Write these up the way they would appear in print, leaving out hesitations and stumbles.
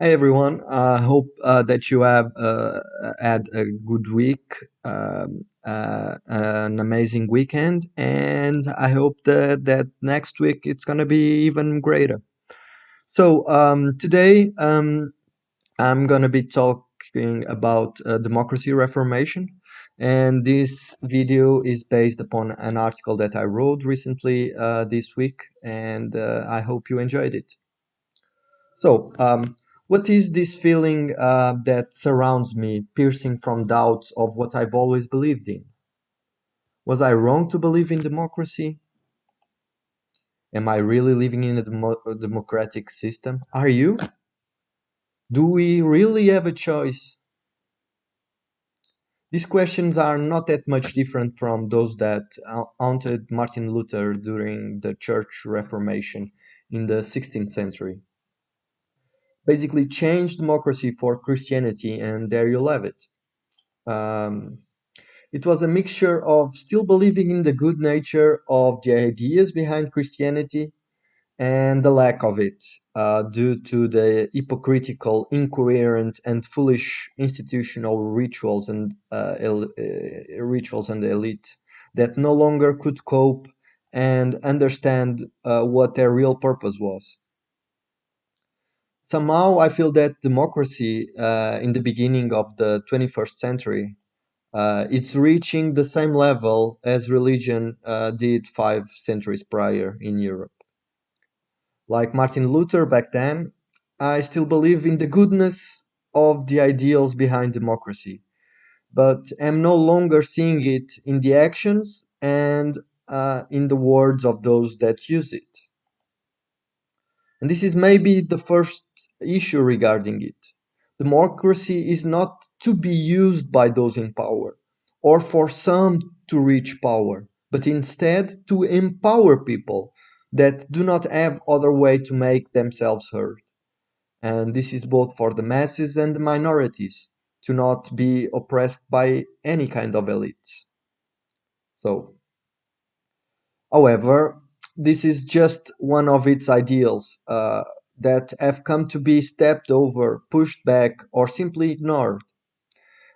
Hey everyone, I hope that you have had a good week, an amazing weekend, and I hope that next week it's going to be even greater. Today I'm going to be talking about democracy reformation, and this video is based upon an article that I wrote recently this week, and I hope you enjoyed it. So, what is this feeling that surrounds me, piercing from doubts of what I've always believed in? Was I wrong to believe in democracy? Am I really living in a democratic system? Are you? Do we really have a choice? These questions are not that much different from those that haunted Martin Luther during the Church Reformation in the 16th century. Basically, change democracy for Christianity, and there you'll have it. Um, It was a mixture of still believing in the good nature of the ideas behind Christianity and the lack of it, due to the hypocritical, incoherent, and foolish institutional rituals and elite that no longer could cope and understand what their real purpose was. Somehow, I feel that democracy in the beginning of the 21st century it's reaching the same level as religion did 5 centuries prior in Europe. Like Martin Luther back then, I still believe in the goodness of the ideals behind democracy, but am no longer seeing it in the actions and in the words of those that use it. And this is maybe the first issue regarding it. Democracy is not to be used by those in power or for some to reach power, but instead to empower people that do not have other way to make themselves heard. And this is both for the masses and the minorities to not be oppressed by any kind of elites. So, however, this is just one of its ideals that have come to be stepped over, pushed back, or simply ignored.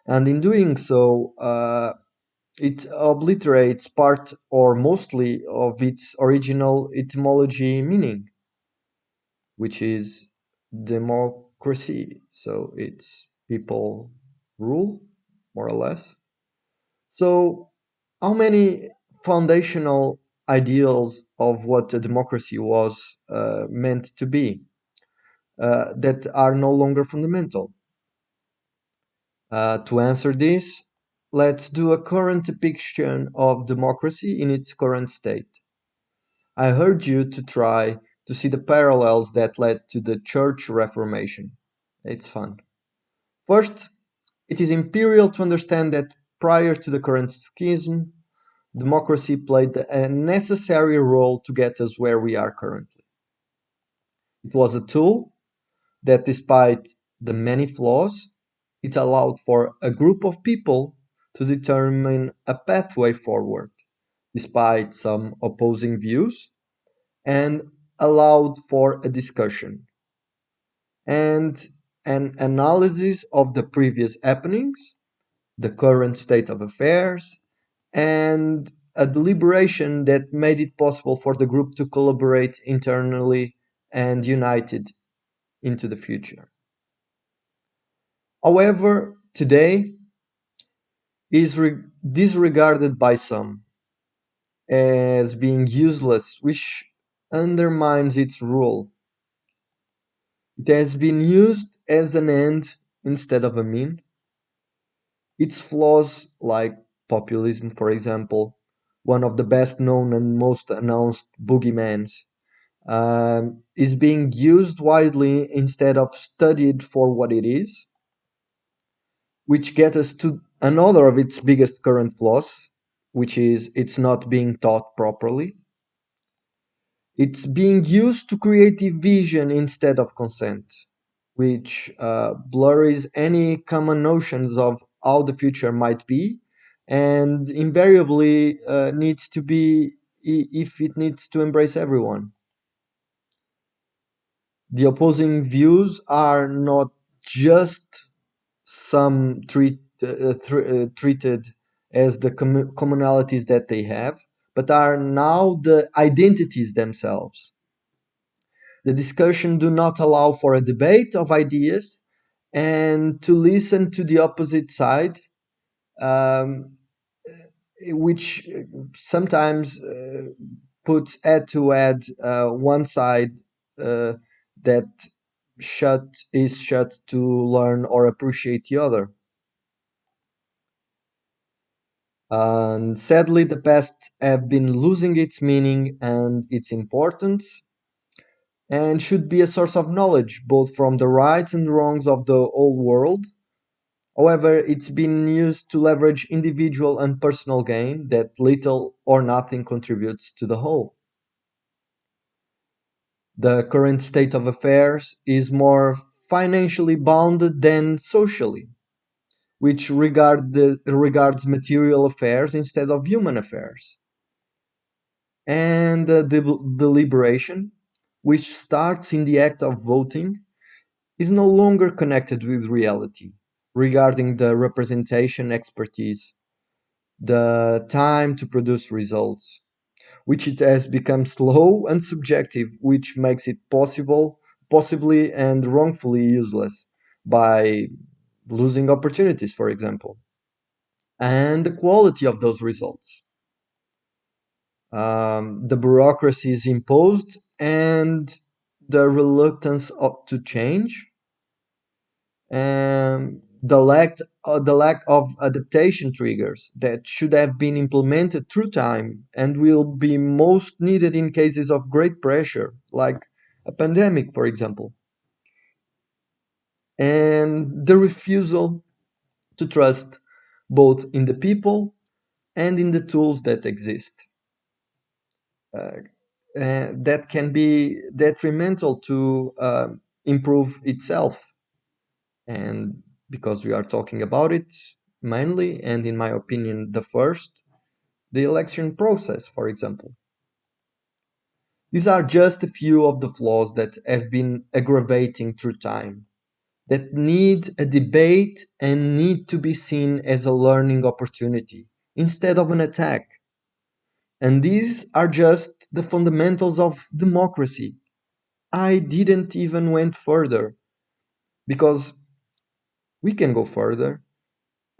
And in doing so, it obliterates part or mostly of its original etymology meaning, which is democracy. So it's people rule, more or less. So, how many foundational ideals of what a democracy was meant to be that are no longer fundamental? To answer this, let's do a current depiction of democracy in its current state. I urge you to try to see the parallels that led to the Church Reformation. It's fun. First, it is imperial to understand that prior to the current schism, democracy played a necessary role to get us where we are currently. It was a tool that, despite the many flaws, it allowed for a group of people to determine a pathway forward, despite some opposing views, and allowed for a discussion and an analysis of the previous happenings, the current state of affairs, and a deliberation that made it possible for the group to collaborate internally and united into the future. However, today is disregarded by some as being useless, which undermines its role. It has been used as an end instead of a mean. Its flaws, like populism, for example, one of the best known and most announced boogeymans, is being used widely instead of studied for what it is, which gets us to another of its biggest current flaws, which is it's not being taught properly. It's being used to create division instead of consent, which blurs any common notions of how the future might be, and invariably needs to be, if it needs to embrace everyone. The opposing views are not just treated as the commonalities that they have, but are now the identities themselves. The discussion do not allow for a debate of ideas and to listen to the opposite side, um, which sometimes puts head to head one side uh, that shut to learn or appreciate the other. And sadly, the past have been losing its meaning and its importance, and should be a source of knowledge both from the rights and wrongs of the whole world. However, it's been used to leverage individual and personal gain that little or nothing contributes to the whole. The current state of affairs is more financially bounded than socially, which regards material affairs instead of human affairs. And the deliberation, which starts in the act of voting, is no longer connected with reality regarding the representation expertise, the time to produce results, which it has become slow and subjective, which makes it possibly and wrongfully useless by losing opportunities, for example, and the quality of those results. The bureaucracy is imposed and the reluctance to change, the lack of adaptation triggers that should have been implemented through time and will be most needed in cases of great pressure, like a pandemic, for example, and the refusal to trust both in the people and in the tools that exist. Uh, that can be detrimental to improve itself. And because we are talking about it mainly, and in my opinion, the first, the election process, for example. These are just a few of the flaws that have been aggravating through time, that need a debate and need to be seen as a learning opportunity instead of an attack. And these are just the fundamentals of democracy. I didn't even went further because we can go further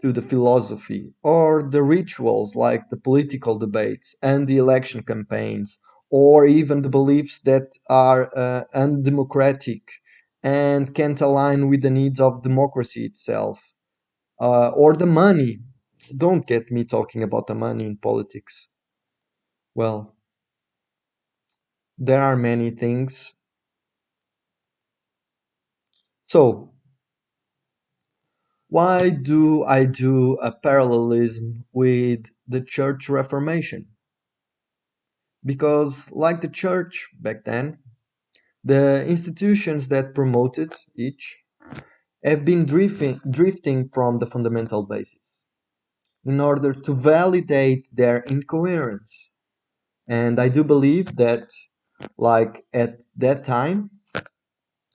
to the philosophy or the rituals like the political debates and the election campaigns, or even the beliefs that are undemocratic and can't align with the needs of democracy itself, or the money. Don't get me talking about the money in politics. Well, there are many things. So, why do I do a parallelism with the Church Reformation? Because, like the church back then, the institutions that promoted each have been drifting from the fundamental basis in order to validate their incoherence. And I do believe that, like at that time,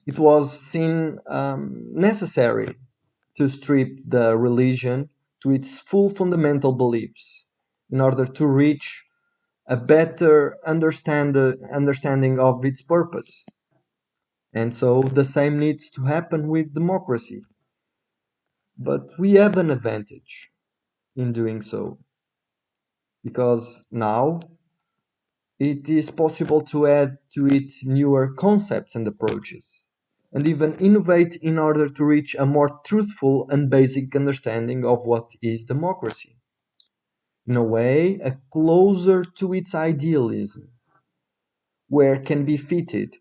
it was seen necessary to strip the religion to its full fundamental beliefs in order to reach a better understanding of its purpose. And so the same needs to happen with democracy. But we have an advantage in doing so because now it is possible to add to it newer concepts and approaches, and even innovate in order to reach a more truthful and basic understanding of what is democracy. In a way, a closer to its idealism, where can be fitted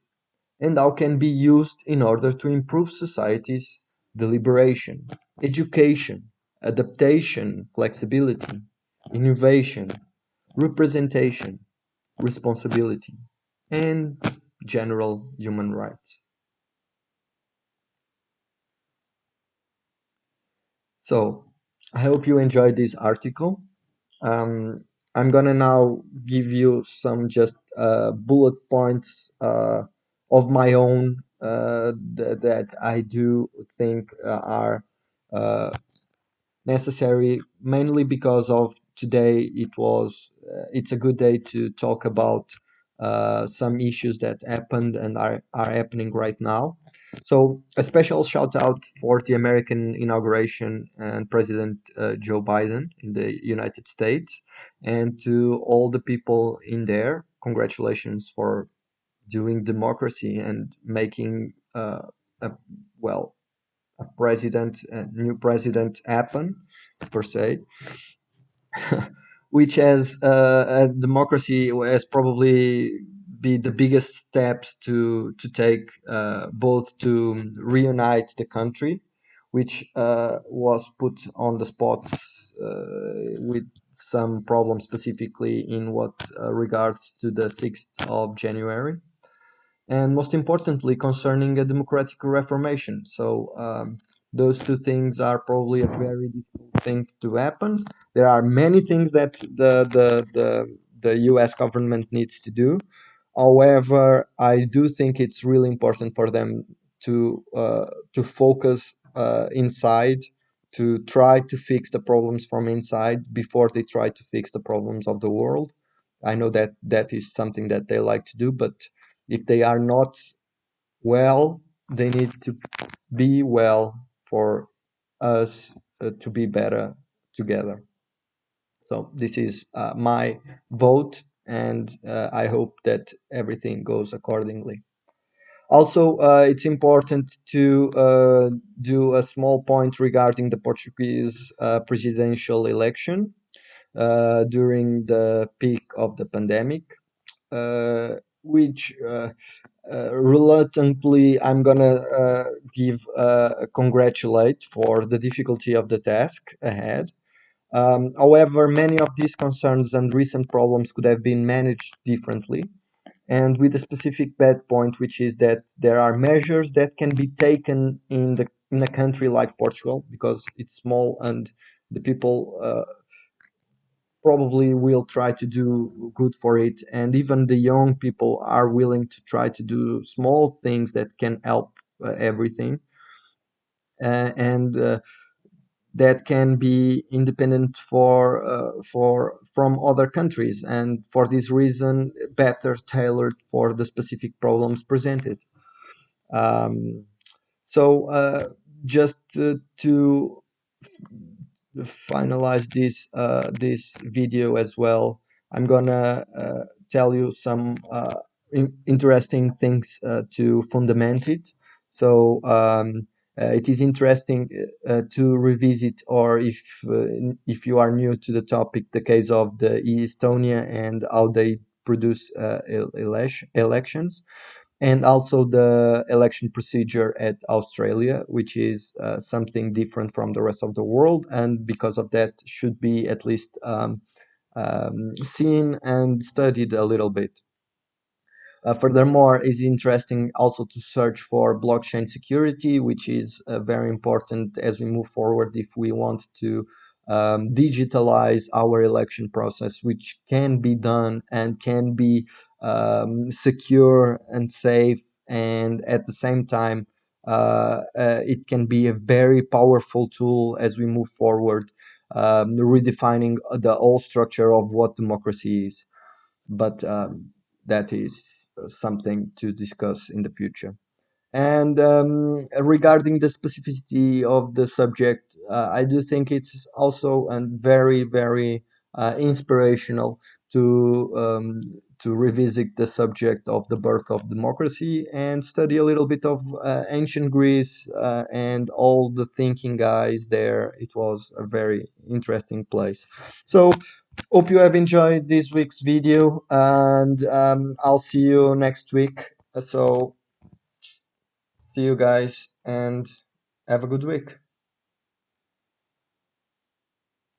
and how can be used in order to improve society's deliberation, education, adaptation, flexibility, innovation, representation, responsibility, and general human rights. So, I hope you enjoyed this article. Um, I'm gonna now give you some just bullet points of my own that I do think are uh, necessary, mainly because of today. It's a good day to talk about some issues that happened and are happening right now. So a special shout out for the American inauguration and President Joe Biden in the United States, and to all the people in there. Congratulations for doing democracy and making a well a a new president happen per se, which has a democracy has probably be the biggest steps to take, both to reunite the country, which was put on the spot with some problems, specifically in what regards to the 6th of January, and most importantly concerning a democratic reformation. So those two things are probably a very difficult thing to happen. There are many things that the US government needs to do. However, I do think it's really important for them to focus inside, to try to fix the problems from inside before they try to fix the problems of the world. I know that that is something that they like to do, but if they are not well, they need to be well for us to be better together. So this is my vote, and I hope that everything goes accordingly. Also, it's important to do a small point regarding the Portuguese presidential election during the peak of the pandemic, which reluctantly I'm gonna give congratulate for the difficulty of the task ahead. However, many of these concerns and recent problems could have been managed differently, and with a specific bad point, which is that there are measures that can be taken in a country like Portugal, because it's small and the people probably will try to do good for it, and even the young people are willing to try to do small things that can help everything, and that can be independent for from other countries, and for this reason better tailored for the specific problems presented. um, so just to finalize this video as well, I'm gonna tell you some interesting things to fundament it. So it is interesting to revisit, or if you are new to the topic, the case of the Estonia and how they produce elections, and also the election procedure at Australia, which is something different from the rest of the world, and because of that, should be at least seen and studied a little bit. Furthermore, it's interesting also to search for blockchain security, which is very important as we move forward if we want to digitalize our election process, which can be done and can be secure and safe, and at the same time, it can be a very powerful tool as we move forward, redefining the whole structure of what democracy is. But that is something to discuss in the future. And regarding the specificity of the subject, I do think it's also very, very inspirational to revisit the subject of the birth of democracy and study a little bit of ancient Greece and all the thinking guys there. It was a very interesting place. So hope you have enjoyed this week's video, and I'll see you next week. So see you guys and have a good week.